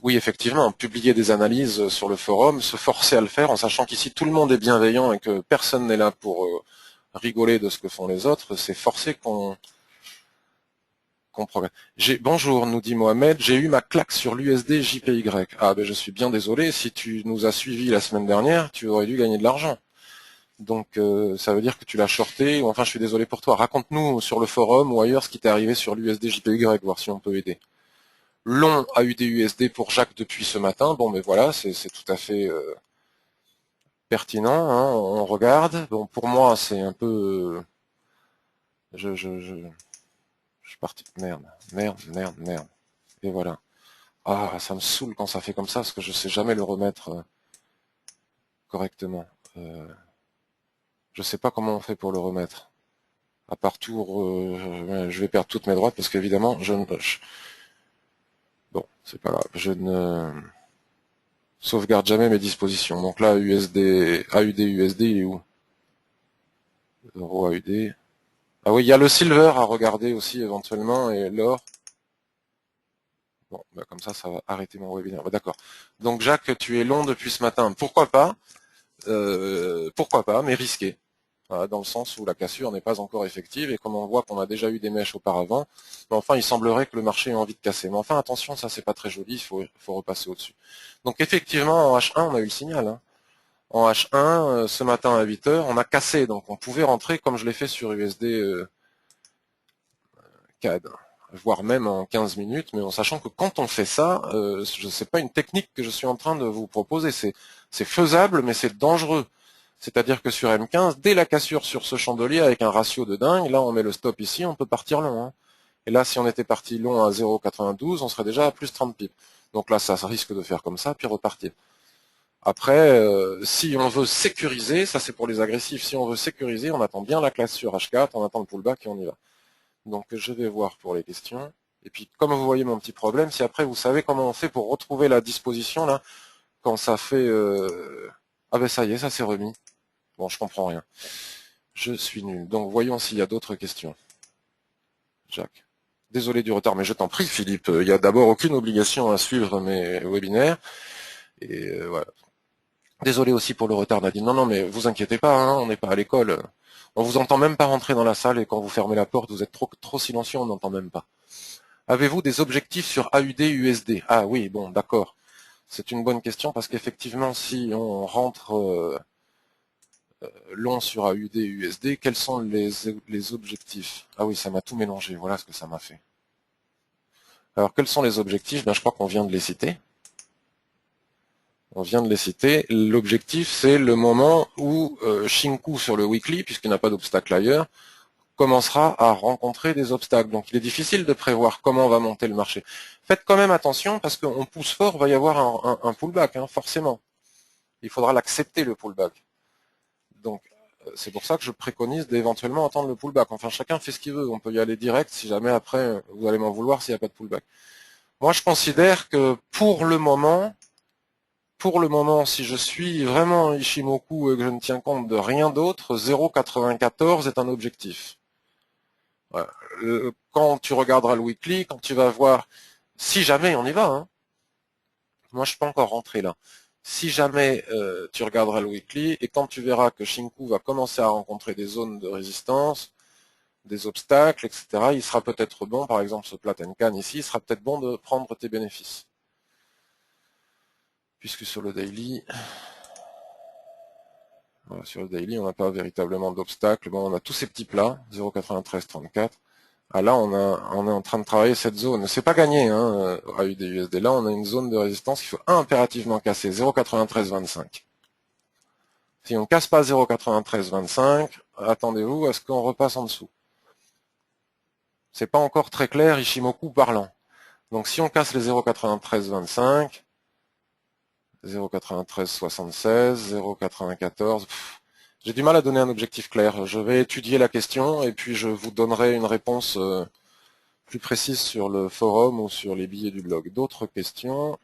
oui, effectivement, publier des analyses sur le forum, se forcer à le faire en sachant qu'ici tout le monde est bienveillant et que personne n'est là pour rigoler de ce que font les autres, c'est forcé qu'on progresse. Bonjour, nous dit Mohamed, j'ai eu ma claque sur l'USD JPY. Ah ben je suis bien désolé, si tu nous as suivis la semaine dernière, tu aurais dû gagner de l'argent. Donc ça veut dire que tu l'as shorté, ou enfin je suis désolé pour toi. Raconte-nous sur le forum ou ailleurs ce qui t'est arrivé sur l'USD JPY, voir si on peut aider. Long AUD-USD pour Jacques depuis ce matin. Bon, mais voilà, c'est tout à fait pertinent. Hein, on regarde. Bon, pour moi, c'est un peu... je suis parti. Merde. Et voilà. Ah, ça me saoule quand ça fait comme ça, parce que je sais jamais le remettre correctement. Je sais pas comment on fait pour le remettre. À part tour, je vais perdre toutes mes droites, parce qu'évidemment, bon, c'est pas grave. Je ne sauvegarde jamais mes dispositions. Donc là, AUD-USD, il est où? Euro AUD. Ah oui, il y a le silver à regarder aussi éventuellement et l'or. Bon, bah comme ça va arrêter mon webinaire. Bah, d'accord. Donc Jacques, tu es long depuis ce matin. Pourquoi pas mais risqué. Voilà, dans le sens où la cassure n'est pas encore effective et comme on voit qu'on a déjà eu des mèches auparavant, mais enfin il semblerait que le marché ait envie de casser. Mais enfin attention, ça c'est pas très joli, il faut repasser au-dessus. Donc effectivement en H1 on a eu le signal. Hein. En H1, ce matin à 8 heures, on a cassé, donc on pouvait rentrer comme je l'ai fait sur USD CAD, voire même en 15 minutes, mais en sachant que quand on fait ça, sais pas une technique que je suis en train de vous proposer, c'est faisable, mais c'est dangereux. C'est-à-dire que sur M15, dès la cassure sur ce chandelier avec un ratio de dingue, là on met le stop ici, on peut partir long. Hein. Et là, si on était parti long à 0,92, on serait déjà à plus 30 pips. Donc là, ça risque de faire comme ça, puis repartir. Après, si on veut sécuriser, ça c'est pour les agressifs, si on veut sécuriser, on attend bien la classe sur H4, on attend le pullback et on y va. Donc je vais voir pour les questions. Et puis comme vous voyez mon petit problème, si après vous savez comment on fait pour retrouver la disposition là, quand ça fait... Ah ben ça y est, ça s'est remis. Bon, je comprends rien. Je suis nul. Donc voyons s'il y a d'autres questions. Jacques. Désolé du retard, mais je t'en prie Philippe, il n'y a d'abord aucune obligation à suivre mes webinaires. Et voilà. Désolé aussi pour le retard Nadine. Non, non, mais vous inquiétez pas, hein, on n'est pas à l'école. On vous entend même pas rentrer dans la salle et quand vous fermez la porte, vous êtes trop silencieux, on n'entend même pas. Avez-vous des objectifs sur AUD, USD? Ah oui, bon, d'accord. C'est une bonne question parce qu'effectivement, si on rentre long sur AUD, USD, quels sont les objectifs? Ah oui, ça m'a tout mélangé, voilà ce que ça m'a fait. Alors, quels sont les objectifs? Ben, je crois qu'on vient de les citer. On vient de les citer. L'objectif, c'est le moment où Shinku sur le weekly, puisqu'il n'y a pas d'obstacle ailleurs, commencera à rencontrer des obstacles. Donc il est difficile de prévoir comment va monter le marché. Faites quand même attention parce qu'on pousse fort, il va y avoir un pullback, hein, forcément. Il faudra l'accepter le pullback. Donc c'est pour ça que je préconise d'éventuellement attendre le pullback. Enfin chacun fait ce qu'il veut, on peut y aller direct si jamais après vous allez m'en vouloir s'il n'y a pas de pullback. Moi je considère que pour le moment, si je suis vraiment Ishimoku et que je ne tiens compte de rien d'autre, 0,94 est un objectif. Quand tu regarderas le weekly, quand tu vas voir, si jamais on y va, hein, moi je suis pas encore rentré là, si jamais tu regarderas le weekly et quand tu verras que Shinku va commencer à rencontrer des zones de résistance, des obstacles, etc., il sera peut-être bon, par exemple ce Plat and Can ici, il sera peut-être bon de prendre tes bénéfices. puisque sur le daily, voilà, sur le daily, on n'a pas véritablement d'obstacle. Bon, on a tous ces petits plats, 0,9334. Ah là, on est en train de travailler cette zone. C'est pas gagné, hein, AUD-USD. Là, on a une zone de résistance qu'il faut impérativement casser, 0,9325. Si on casse pas 0,9325, attendez-vous à ce qu'on repasse en dessous. C'est pas encore très clair, Ishimoku parlant. Donc si on casse les 0,9325, 0,9376, 0,94, j'ai du mal à donner un objectif clair. Je vais étudier la question et puis je vous donnerai une réponse plus précise sur le forum ou sur les billets du blog. D'autres questions?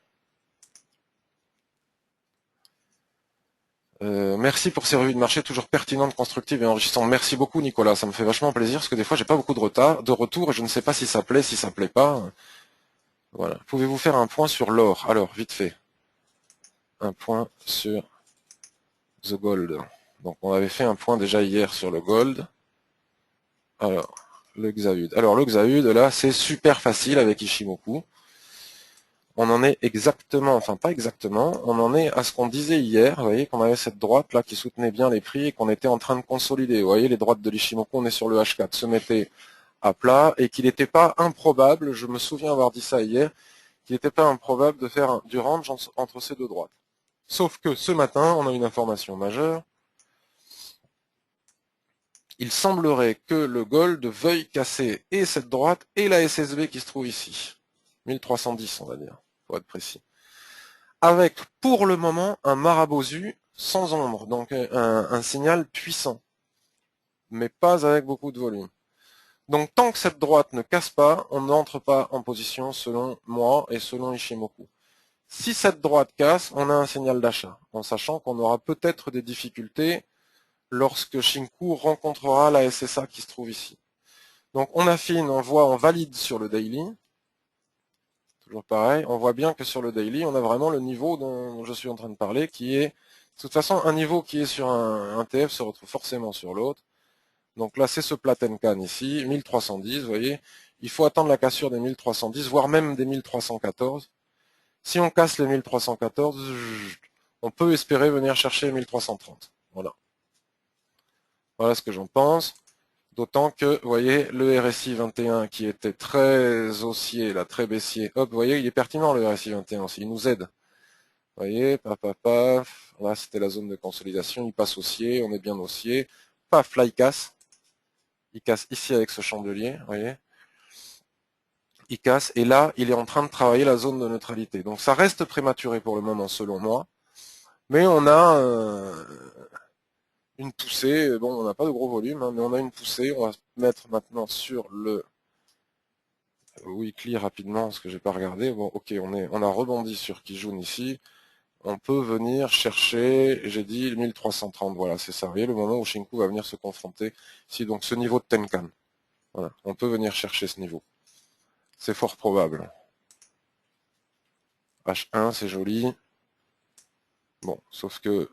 Merci pour ces revues de marché toujours pertinentes, constructives et enrichissantes. Merci beaucoup Nicolas, ça me fait vachement plaisir parce que des fois j'ai pas beaucoup de retour et je ne sais pas si ça plaît, si ça plaît pas. Voilà. Pouvez-vous faire un point sur l'or? Alors, vite fait. Un point sur the gold. Donc on avait fait un point déjà hier sur le gold. Alors, le Xaud. Alors le Xaud, là, c'est super facile avec Ishimoku. On en est exactement, enfin pas exactement, on en est à ce qu'on disait hier, vous voyez qu'on avait cette droite là qui soutenait bien les prix et qu'on était en train de consolider. Vous voyez, les droites de l'Ishimoku, on est sur le H4, se mettaient à plat et qu'il n'était pas improbable, je me souviens avoir dit ça hier, qu'il n'était pas improbable de faire du range entre ces deux droites. Sauf que ce matin, on a une information majeure. Il semblerait que le gold veuille casser et cette droite et la SSB qui se trouve ici. 1310, on va dire, pour être précis. Avec, pour le moment, un marabozu sans ombre, donc un signal puissant, mais pas avec beaucoup de volume. Donc tant que cette droite ne casse pas, on n'entre pas en position selon moi et selon Ishimoku. Si cette droite casse, on a un signal d'achat, en sachant qu'on aura peut-être des difficultés lorsque Shinku rencontrera la SSA qui se trouve ici. Donc on affine, on voit, on valide sur le daily. Toujours pareil, on voit bien que sur le daily, on a vraiment le niveau dont je suis en train de parler, qui est, de toute façon, un niveau qui est sur un TF se retrouve forcément sur l'autre. Donc là, c'est ce Platencan ici, 1310, vous voyez. Il faut attendre la cassure des 1310, voire même des 1314. Si on casse les 1314, on peut espérer venir chercher 1330. Voilà. Voilà ce que j'en pense. D'autant que, vous voyez, le RSI 21 qui était très haussier, là, très baissier, hop, vous voyez, il est pertinent le RSI 21 aussi, il nous aide. Vous voyez, paf, paf, paf, là c'était la zone de consolidation, il passe haussier, on est bien haussier, paf, là il casse ici avec ce chandelier, vous voyez, il casse, et là, il est en train de travailler la zone de neutralité. Donc ça reste prématuré pour le moment, selon moi, mais on a une poussée, bon, on n'a pas de gros volume, hein, mais on a une poussée, on va se mettre maintenant sur le weekly rapidement, parce que j'ai pas regardé. Bon, ok, on a rebondi sur Kijun ici. On peut venir chercher, j'ai dit 1330, voilà, c'est ça. Vous voyez le moment où Shinku va venir se confronter ici, donc ce niveau de Tenkan. Voilà, on peut venir chercher ce niveau. C'est fort probable. H1, c'est joli. Bon, sauf que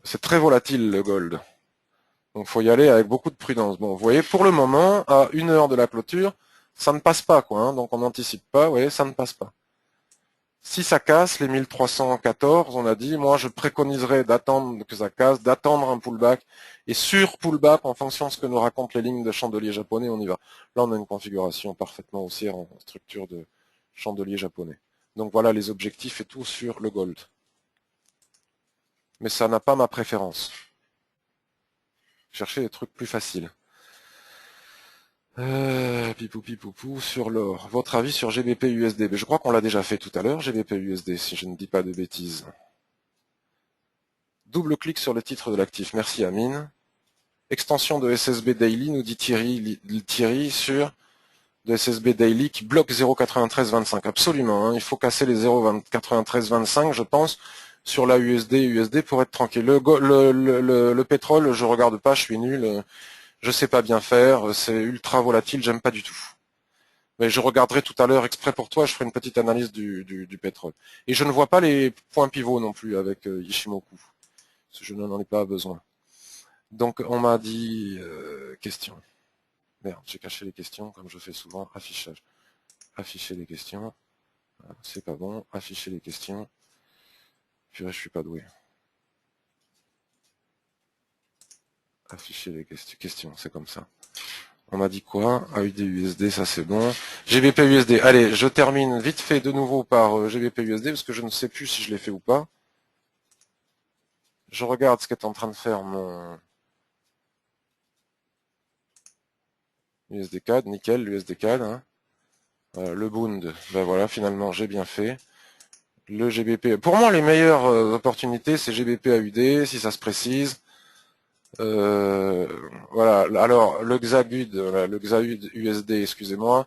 c'est très volatile le gold. Donc faut y aller avec beaucoup de prudence. Bon, vous voyez, pour le moment, à 1 heure de la clôture, ça ne passe pas, quoi. Hein, donc on n'anticipe pas, vous voyez, ça ne passe pas. Si ça casse, les 1314, on a dit, moi je préconiserais d'attendre que ça casse, d'attendre un pullback, et sur pullback, en fonction de ce que nous racontent les lignes de chandelier japonais, on y va. Là, on a une configuration parfaitement haussière en structure de chandelier japonais. Donc voilà les objectifs et tout sur le gold. Mais ça n'a pas ma préférence. Cherchez des trucs plus faciles. Pipou pipoupou sur l'or. Votre avis sur GBP USD? Je crois qu'on l'a déjà fait tout à l'heure, GBP USD, si je ne dis pas de bêtises. Double-clic sur le titre de l'actif. Merci Amine. Extension de SSB Daily, nous dit Thierry sur de SSB Daily qui bloque 0,9325. Absolument, hein, il faut casser les 0,9325, je pense, sur la USD pour être tranquille. Le pétrole, je regarde pas, je suis nul, je sais pas bien faire, c'est ultra volatile, j'aime pas du tout. Mais je regarderai tout à l'heure exprès pour toi, je ferai une petite analyse du pétrole. Et je ne vois pas les points pivots non plus avec Ishimoku. Je n'en ai pas besoin. Donc on m'a dit question. Merde, j'ai caché les questions comme je fais souvent. Affichage. Afficher les questions. C'est pas bon. Afficher les questions. Purée, je suis pas doué. Afficher les questions, c'est comme ça. On a dit quoi? AUD USD, ça c'est bon. GBP USD. Allez, je termine vite fait de nouveau par GBP USD parce que je ne sais plus si je l'ai fait ou pas. Je regarde ce qu'est en train de faire mon USD CAD, nickel, l'USD CAD. Hein. Le Bund, ben voilà, finalement j'ai bien fait. Le GBP. Pour moi, les meilleures opportunités, c'est GBP AUD, si ça se précise. Voilà. Alors, le XAUD USD, excusez-moi.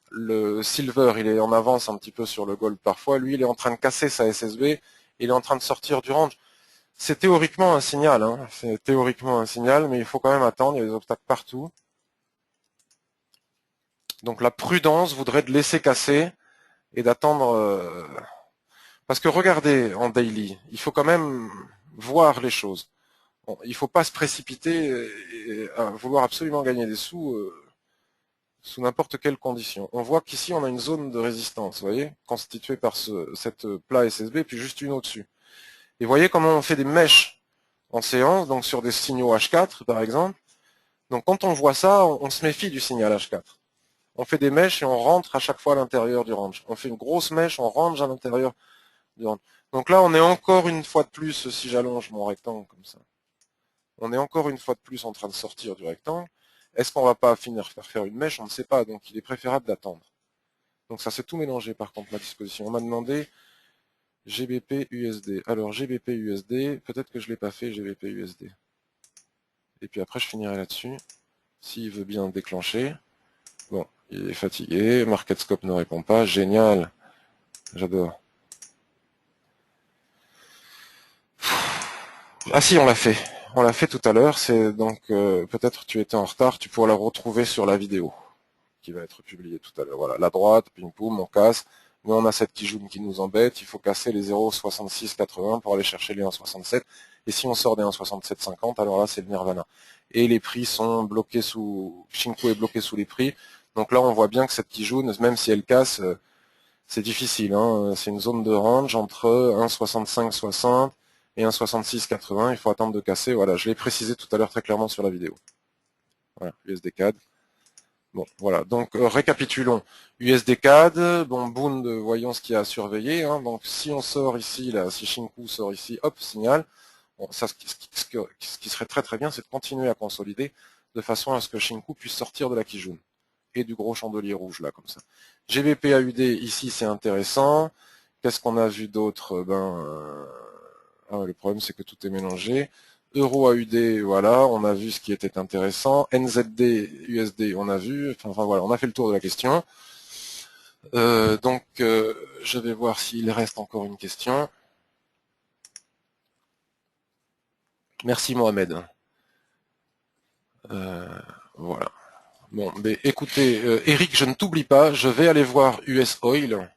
Le Silver, il est en avance un petit peu sur le Gold parfois. Lui, il est en train de casser sa SSB. Il est en train de sortir du range. C'est théoriquement un signal. Hein. C'est théoriquement un signal, mais il faut quand même attendre. Il y a des obstacles partout. Donc la prudence voudrait de laisser casser et d'attendre. Parce que regardez en daily, il faut quand même voir les choses. Bon, il ne faut pas se précipiter et à vouloir absolument gagner des sous sous n'importe quelle condition. On voit qu'ici on a une zone de résistance, vous voyez, constituée par cette plat SSB, puis juste une au-dessus. Et vous voyez comment on fait des mèches en séance, donc sur des signaux H4 par exemple. Donc quand on voit ça, on se méfie du signal H4. On fait des mèches et on rentre à chaque fois à l'intérieur du range. On fait une grosse mèche, on range à l'intérieur du range. Donc là, on est encore une fois de plus, si j'allonge mon rectangle comme ça, on est encore une fois de plus en train de sortir du rectangle. Est-ce qu'on va pas finir par faire une mèche? On ne sait pas, donc il est préférable d'attendre. Donc ça s'est tout mélangé par contre, ma disposition. On m'a demandé GBP USD. Alors GBP USD, peut-être que je ne l'ai pas fait GBP USD. Et puis après je finirai là-dessus. S'il veut bien déclencher. Bon, il est fatigué, MarketScope ne répond pas, génial. J'adore. Ah si, on l'a fait. On l'a fait tout à l'heure, c'est donc peut-être tu étais en retard, tu pourras la retrouver sur la vidéo qui va être publiée tout à l'heure. Voilà, la droite, ping poum, on casse. Nous on a cette Kijun qui nous embête, il faut casser les 0,6680 pour aller chercher les 1,67. Et si on sort des 1,6750, alors là c'est le nirvana. Et les prix sont bloqués sous, Shinku est bloqué sous les prix. Donc là on voit bien que cette Kijun, même si elle casse, c'est difficile. Hein. C'est une zone de range entre 1,6560 et 1,6680. Il faut attendre de casser. Voilà, je l'ai précisé tout à l'heure très clairement sur la vidéo. Voilà, USD CAD. Bon, voilà. Donc récapitulons. USD CAD, bon, Bund, voyons ce qu'il y a à surveiller. Hein. Donc si on sort ici, là, si Shinku sort ici, hop, signal. Bon, ça, ce qui serait très très bien, c'est de continuer à consolider de façon à ce que Shinku puisse sortir de la Kijun et du gros chandelier rouge là, comme ça. GBP AUD, ici, c'est intéressant. Qu'est-ce qu'on a vu d'autre? Le problème, c'est que tout est mélangé. Euro AUD, voilà, on a vu ce qui était intéressant. NZD, USD, on a vu. Enfin voilà, on a fait le tour de la question. Je vais voir s'il reste encore une question. Merci Mohamed. Voilà. Bon, mais écoutez, Eric, je ne t'oublie pas, je vais aller voir US Oil.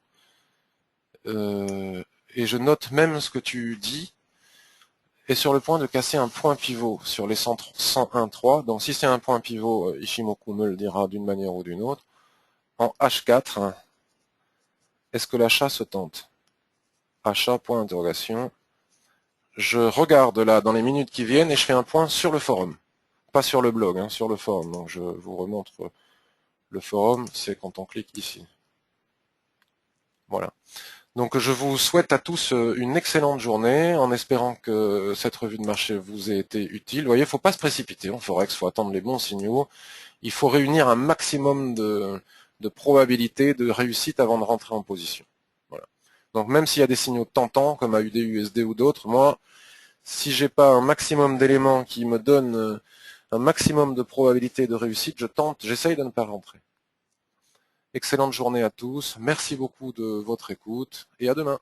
Et je note même ce que tu dis. Est sur le point de casser un point pivot sur les 101.3. Donc si c'est un point pivot, Ishimoku me le dira d'une manière ou d'une autre. En H4, est-ce que l'achat se tente? Achat, point d'interrogation. Je regarde là dans les minutes qui viennent et je fais un point sur le forum. Pas sur le blog, hein, sur le forum. Donc je vous remontre le forum, c'est quand on clique ici. Voilà. Donc je vous souhaite à tous une excellente journée, en espérant que cette revue de marché vous ait été utile. Vous voyez, il ne faut pas se précipiter en Forex, il faut attendre les bons signaux. Il faut réunir un maximum de probabilités de réussite avant de rentrer en position. Voilà. Donc même s'il y a des signaux tentants, comme AUD, USD ou d'autres, moi, si j'ai pas un maximum d'éléments qui me donnent un maximum de probabilités de réussite, je tente, j'essaye de ne pas rentrer. Excellente journée à tous, merci beaucoup de votre écoute et à demain.